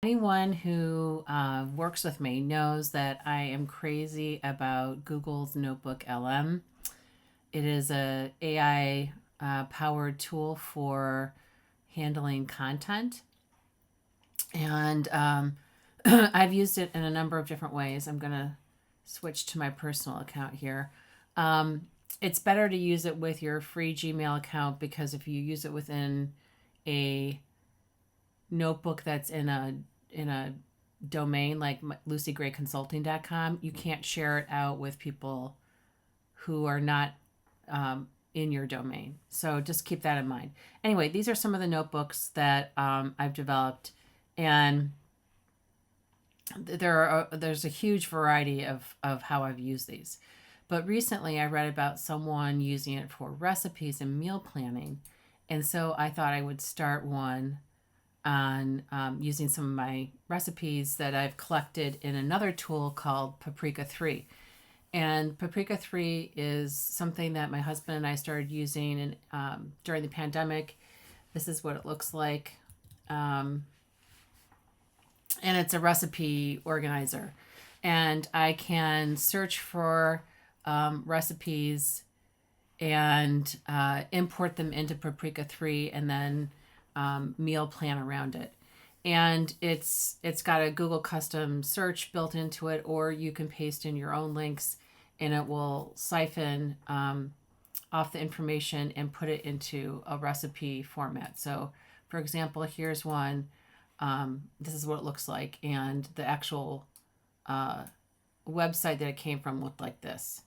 anyone who works with me knows that I am crazy about Google's NotebookLM. It is a AI powered tool for handling content, and I've used it in a number of different ways. I'm going to switch to my personal account here. It's better to use it with your free Gmail account, because if you use it within a notebook that's in a domain like lucygrayconsulting.com, you can't share it out with people who are not in your domain. So just keep that in mind. Anyway, these are some of the notebooks that I've developed, and there's a huge variety of how I've used these. But recently I read about someone using it for recipes and meal planning, and so I thought I would start one on using some of my recipes that I've collected in another tool called Paprika 3. And Paprika 3 is something that my husband and I started using during the pandemic. This is what it looks like. And it's a recipe organizer. And I can search for recipes and import them into Paprika 3 and then meal plan around it. And it's got a Google custom search built into it, or you can paste in your own links and it will siphon off the information and put it into a recipe format. So for example, here's one. This is what it looks like, and the actual website that it came from looked like this.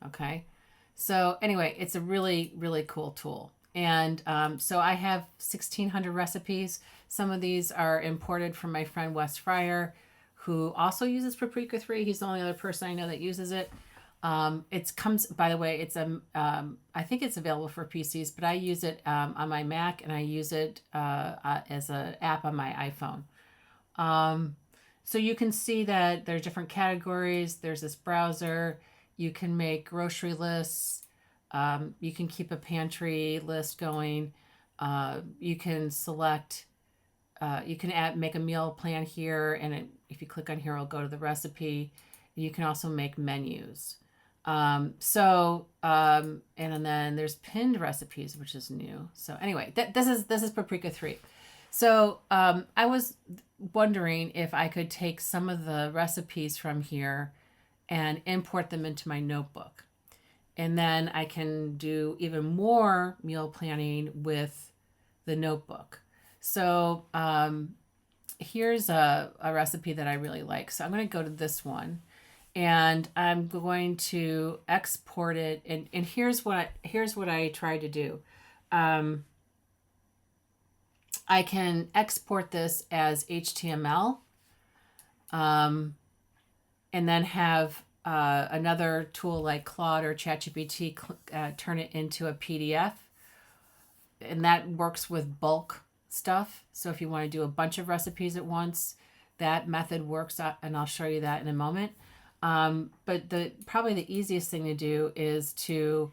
Okay, so anyway, it's a really, really cool tool. And so I have 1,600 recipes. Some of these are imported from my friend Wes Fryer, who also uses Paprika 3. He's the only other person I know that uses it. It comes, by the way, I think it's available for PCs, but I use it on my Mac, and I use it as an app on my iPhone. So you can see that there's different categories. There's this browser. You can make grocery lists. You can keep a pantry list going. You can select, you can make a meal plan here, and if you click on here, it'll go to the recipe. You can also make menus. And then there's pinned recipes, which is new. So anyway, this is Paprika 3. So I was wondering if I could take some of the recipes from here and import them into my notebook. And then I can do even more meal planning with the notebook. So here's a recipe that I really like. So I'm going to go to this one, and I'm going to export it. And here's what I tried to do. I can export this as HTML, and then have another tool like Claude or ChatGPT turn it into a PDF. And that works with bulk stuff. So if you want to do a bunch of recipes at once, that method works, and I'll show you that in a moment. But probably the easiest thing to do is to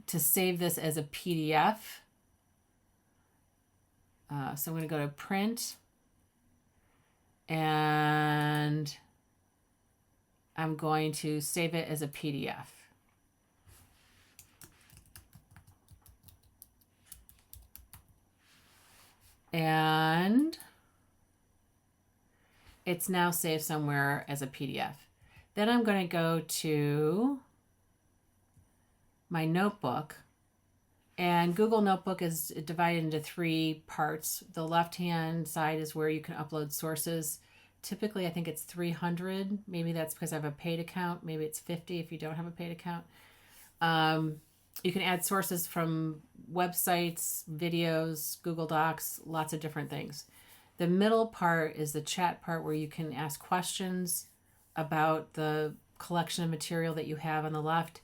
save this as a PDF. So I'm going to go to print, and I'm going to save it as a PDF. And it's now saved somewhere as a PDF. Then I'm going to go to my notebook, and Google Notebook is divided into 3 parts. The left-hand side is where you can upload sources. Typically, I think it's 300. Maybe that's because I have a paid account. Maybe it's 50 if you don't have a paid account. You can add sources from websites, videos, Google Docs, lots of different things. The middle part is the chat part, where you can ask questions about the collection of material that you have on the left.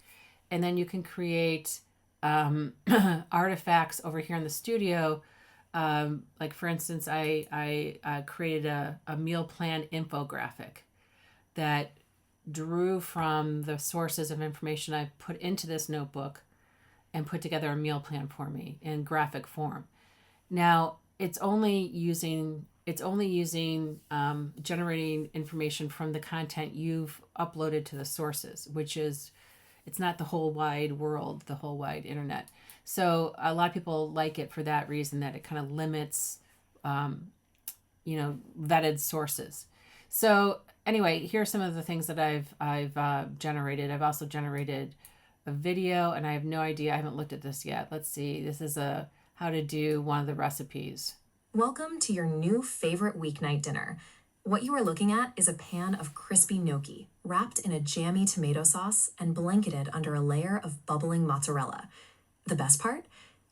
And then you can create artifacts over here in the studio. Like for instance, I created a meal plan infographic that drew from the sources of information I put into this notebook and put together a meal plan for me in graphic form. Now, it's only using it's only using generating information from the content you've uploaded to the sources, which is, it's not the whole wide world, the whole wide internet. So a lot of people like it for that reason, that it kind of limits, vetted sources. So anyway, here are some of the things that I've generated. I've also generated a video, and I have no idea. I haven't looked at this yet. Let's see. This is a how to do one of the recipes. Welcome to your new favorite weeknight dinner. What you are looking at is a pan of crispy gnocchi, wrapped in a jammy tomato sauce and blanketed under a layer of bubbling mozzarella. The best part?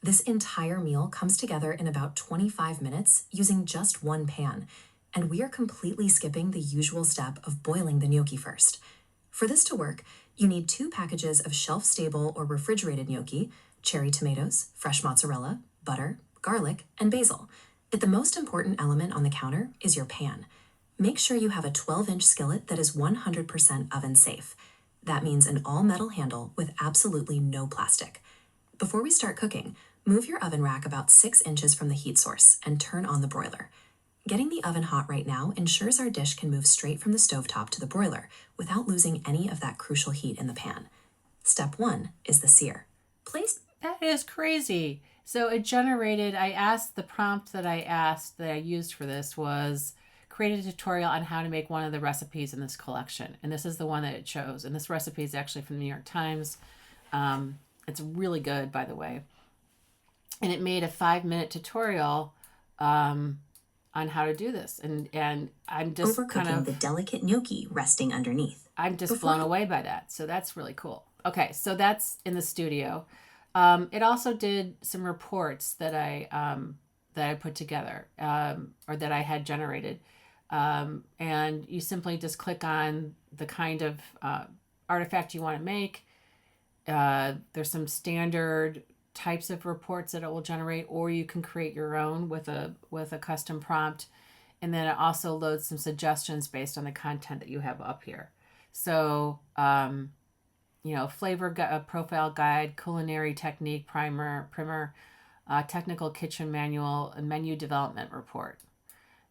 This entire meal comes together in about 25 minutes using just one pan, and we are completely skipping the usual step of boiling the gnocchi first. For this to work, you need 2 packages of shelf-stable or refrigerated gnocchi, cherry tomatoes, fresh mozzarella, butter, garlic, and basil. But the most important element on the counter is your pan. Make sure you have a 12-inch skillet that is 100% oven safe. That means an all-metal handle with absolutely no plastic. Before we start cooking, move your oven rack about 6 inches from the heat source and turn on the broiler. Getting the oven hot right now ensures our dish can move straight from the stovetop to the broiler without losing any of that crucial heat in the pan. Step 1 is the sear. Place. That is crazy. So it generated, I asked, the prompt that I used for this was create a tutorial on how to make one of the recipes in this collection. And this is the one that it chose. And this recipe is actually from the New York Times. It's really good, by the way. And it made a 5-minute tutorial on how to do this. And I'm just overcooking the delicate gnocchi resting underneath. I'm just blown away by that. So that's really cool. Okay, so that's in the studio. It also did some reports that I put together, or that I had generated. And you simply just click on the kind of artifact you want to make. There's some standard types of reports that it will generate, or you can create your own with a custom prompt. And then it also loads some suggestions based on the content that you have up here. So, flavor profile guide, culinary technique primer, technical kitchen manual, and menu development report.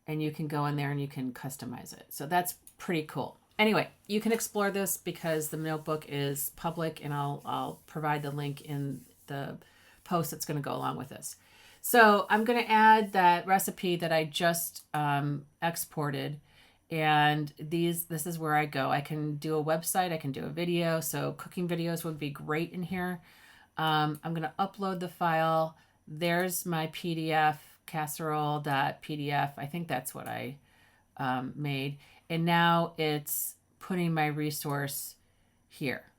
And you can go in there and you can customize it. So that's pretty cool. Anyway, you can explore this because the notebook is public, and I'll provide the link in the post that's going to go along with this. So I'm going to add that recipe that I just exported. And this is where I go. I can do a website, I can do a video. So cooking videos would be great in here. I'm going to upload the file. There's my PDF, casserole.pdf. I think that's what I made. And now it's putting my resource here.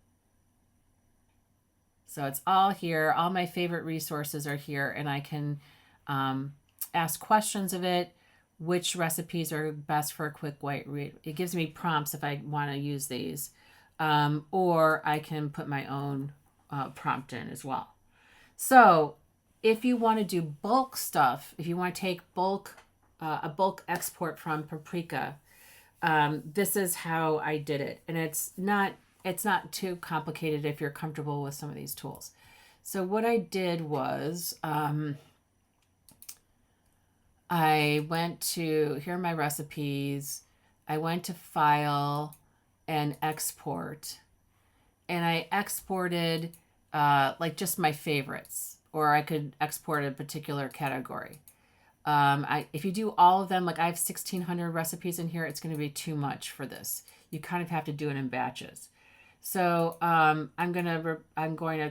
So it's all here. All my favorite resources are here, and I can ask questions of it. Which recipes are best for a quick white read? It gives me prompts if I want to use these, or I can put my own prompt in as well. So if you want to do bulk stuff, if you want to take a bulk export from Paprika, this is how I did it. And it's not too complicated if you're comfortable with some of these tools. So what I did was, I went to, here are my recipes. I went to File and Export. And I exported just my favorites. Or I could export a particular category. If you do all of them, like I have 1,600 recipes in here, it's going to be too much for this. You kind of have to do it in batches. So I'm going to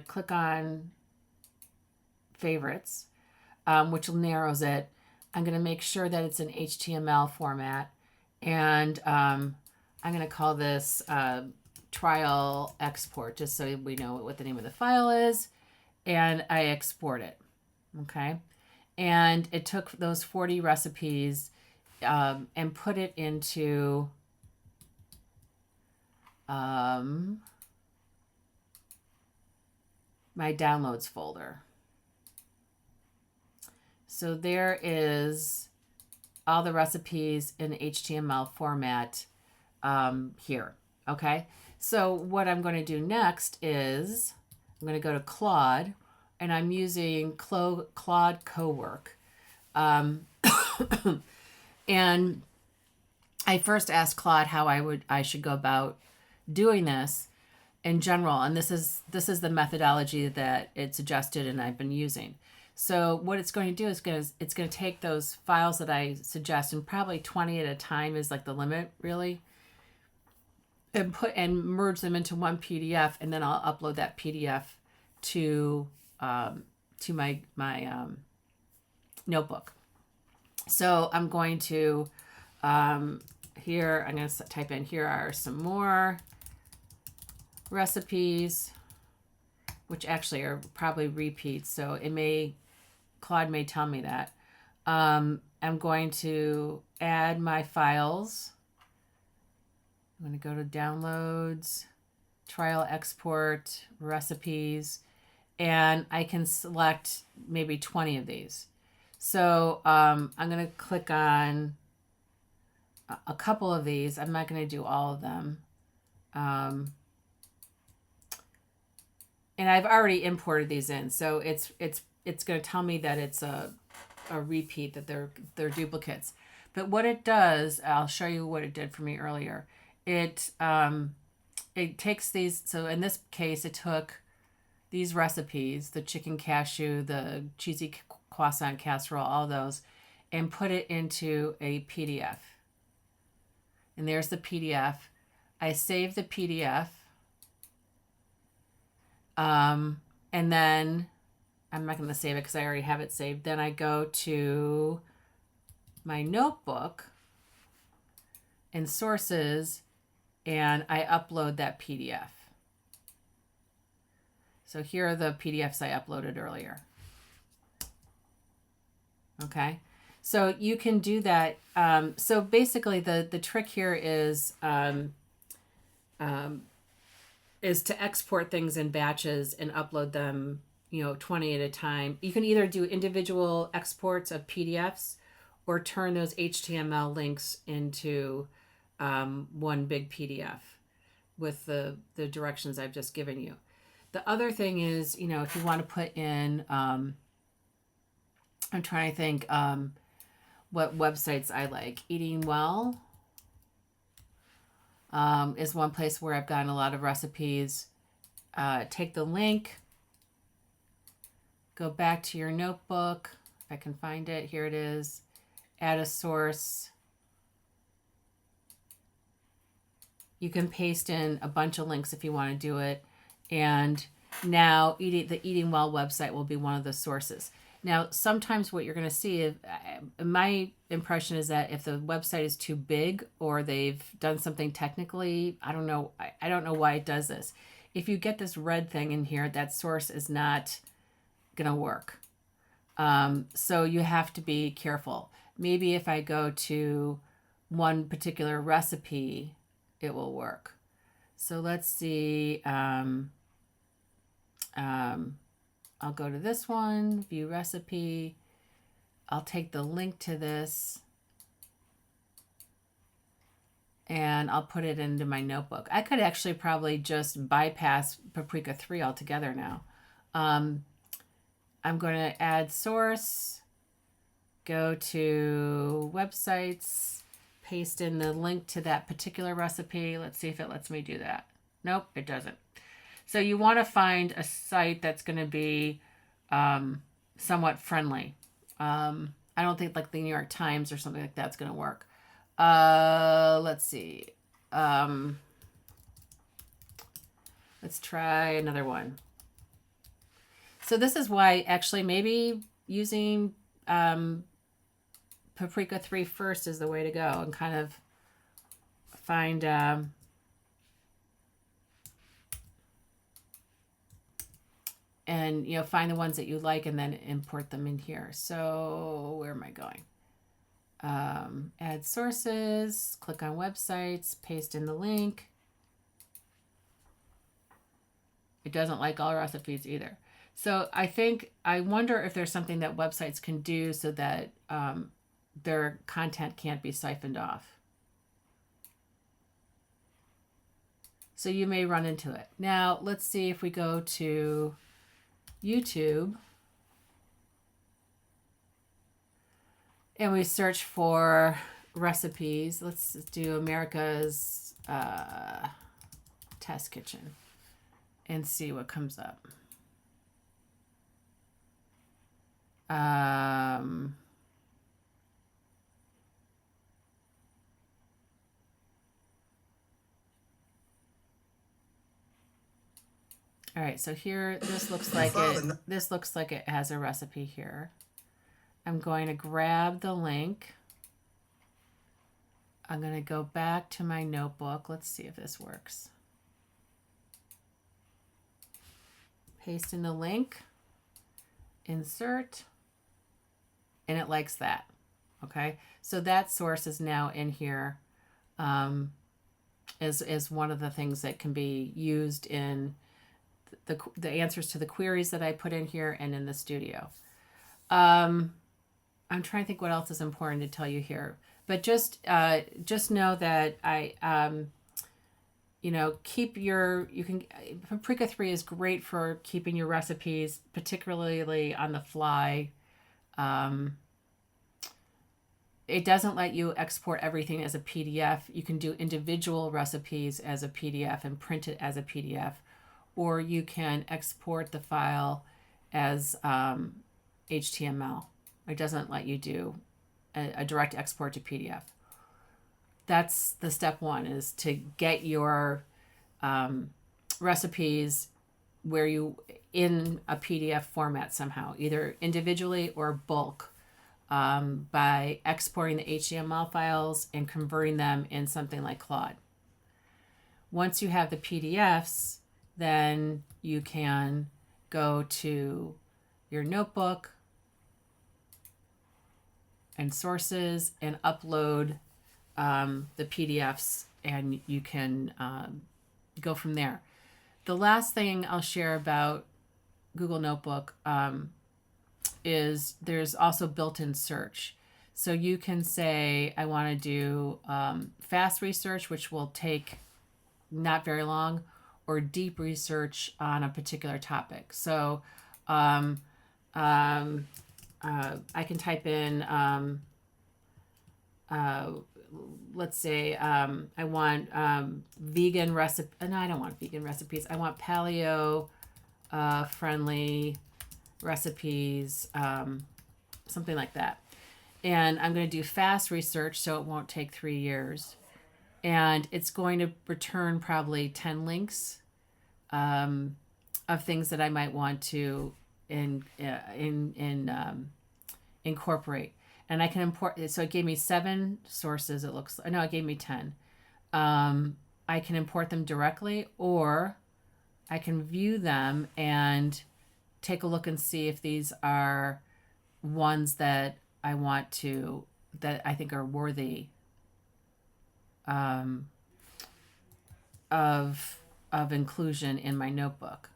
click on favorites, which narrows it. I'm going to make sure that it's in HTML format. And I'm going to call this trial export, just so we know what the name of the file is. And I export it. Okay. And it took those 40 recipes and put it into my downloads folder. So there is all the recipes in HTML format here. Okay. So what I'm going to do next is I'm going to go to Claude, and I'm using Claude Cowork. And I first asked Claude how I should go about doing this in general, and this is the methodology that it suggested and I've been using. So what it's going to do is it's going to take those files that I suggest, and probably 20 at a time is like the limit, really, and merge them into one PDF, and then I'll upload that PDF to my notebook. So I'm going to here I'm going to type in, here are some more recipes, which actually are probably repeats. So Claude may tell me that. I'm going to add my files. I'm going to go to downloads, trial export, recipes, and I can select maybe 20 of these. So I'm going to click on a couple of these. I'm not going to do all of them. And I've already imported these in, so it's going to tell me that it's a repeat, that they're duplicates. But what it does, I'll show you what it did for me earlier. It takes these. So in this case, it took these recipes, the chicken cashew, the cheesy croissant casserole, all those, and put it into a PDF. And there's the PDF. I save the PDF. And then I'm not going to save it because I already have it saved. Then I go to my notebook and sources, and I upload that PDF. So here are the PDFs I uploaded earlier. Okay. So you can do that. So basically the trick here is to export things in batches and upload them, 20 at a time. You can either do individual exports of PDFs or turn those HTML links into one big PDF with the directions I've just given you. The other thing is, if you want to put in, I'm trying to think what websites I like. Eating Well is one place where I've gotten a lot of recipes. Take the link, go back to your notebook. If I can find it, here it is. Add a source. You can paste in a bunch of links if you want to do it. And now the Eating Well website will be one of the sources. Now, sometimes what you're going to see, my impression is that if the website is too big or they've done something technically, I don't know. I don't know why it does this. If you get this red thing in here, that source is not going to work. So you have to be careful. Maybe if I go to one particular recipe, it will work. So let's see. I'll go to this one, view recipe. I'll take the link to this and I'll put it into my notebook. I could actually probably just bypass Paprika 3 altogether now. I'm going to add source, go to websites, paste in the link to that particular recipe. Let's see if it lets me do that. Nope, it doesn't. So you want to find a site that's going to be somewhat friendly. I don't think like the New York Times or something like that's going to work. Let's see. Let's try another one. So this is why actually maybe using Paprika 3 first is the way to go, and kind of find find the ones that you like and then import them in here. So where am I going? Add sources, click on websites, paste in the link. It doesn't like all recipes either. So I wonder if there's something that websites can do so that their content can't be siphoned off. So you may run into it. Now, let's see if we go to YouTube and we search for recipes. Let's do America's test kitchen and see what comes up. All right, so here this looks like it has a recipe here. I'm going to grab the link. I'm going to go back to my notebook. Let's see if this works. Paste in the link, insert, and it likes that. Okay, so that source is now in here as one of the things that can be used in the answers to the queries that I put in here and in the studio. I'm trying to think what else is important to tell you here, but just know that Paprika 3 is great for keeping your recipes, particularly on the fly. It doesn't let you export everything as a PDF. You can do individual recipes as a PDF and print it as a PDF, or you can export the file as HTML. It doesn't let you do a direct export to PDF. That's the step one, is to get your recipes where you in a PDF format somehow, either individually or bulk, by exporting the HTML files and converting them in something like Claude. Once you have the PDFs, then you can go to your notebook and sources and upload the PDFs, and you can go from there. The last thing I'll share about Google Notebook is there's also built-in search. So you can say, I want to do fast research, which will take not very long, or deep research on a particular topic. So I can type in, let's say I want vegan recipe. No, I don't want vegan recipes. I want paleo friendly recipes, something like that. And I'm going to do fast research, so it won't take 3 years. And it's going to return probably 10 links of things that I might want to incorporate. And I can import. So it gave me 7 sources. It gave me 10. I can import them directly, or I can view them and take a look and see if these are ones that I want to, that I think are worthy of inclusion in my notebook.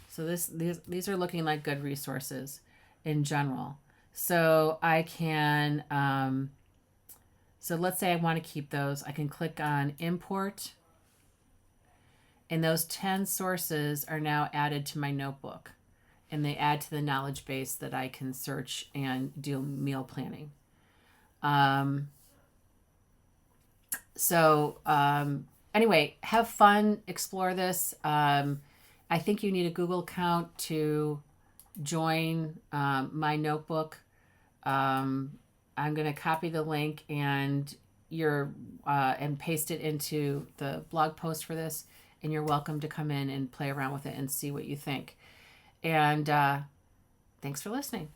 So these are looking like good resources in general. So I can, so let's say I want to keep those. I can click on import, and those 10 sources are now added to my notebook, and they add to the knowledge base that I can search and do meal planning. Anyway, have fun, explore this. I think you need a Google account to join my notebook. I'm going to copy the link and and paste it into the blog post for this, and you're welcome to come in and play around with it and see what you think. And thanks for listening.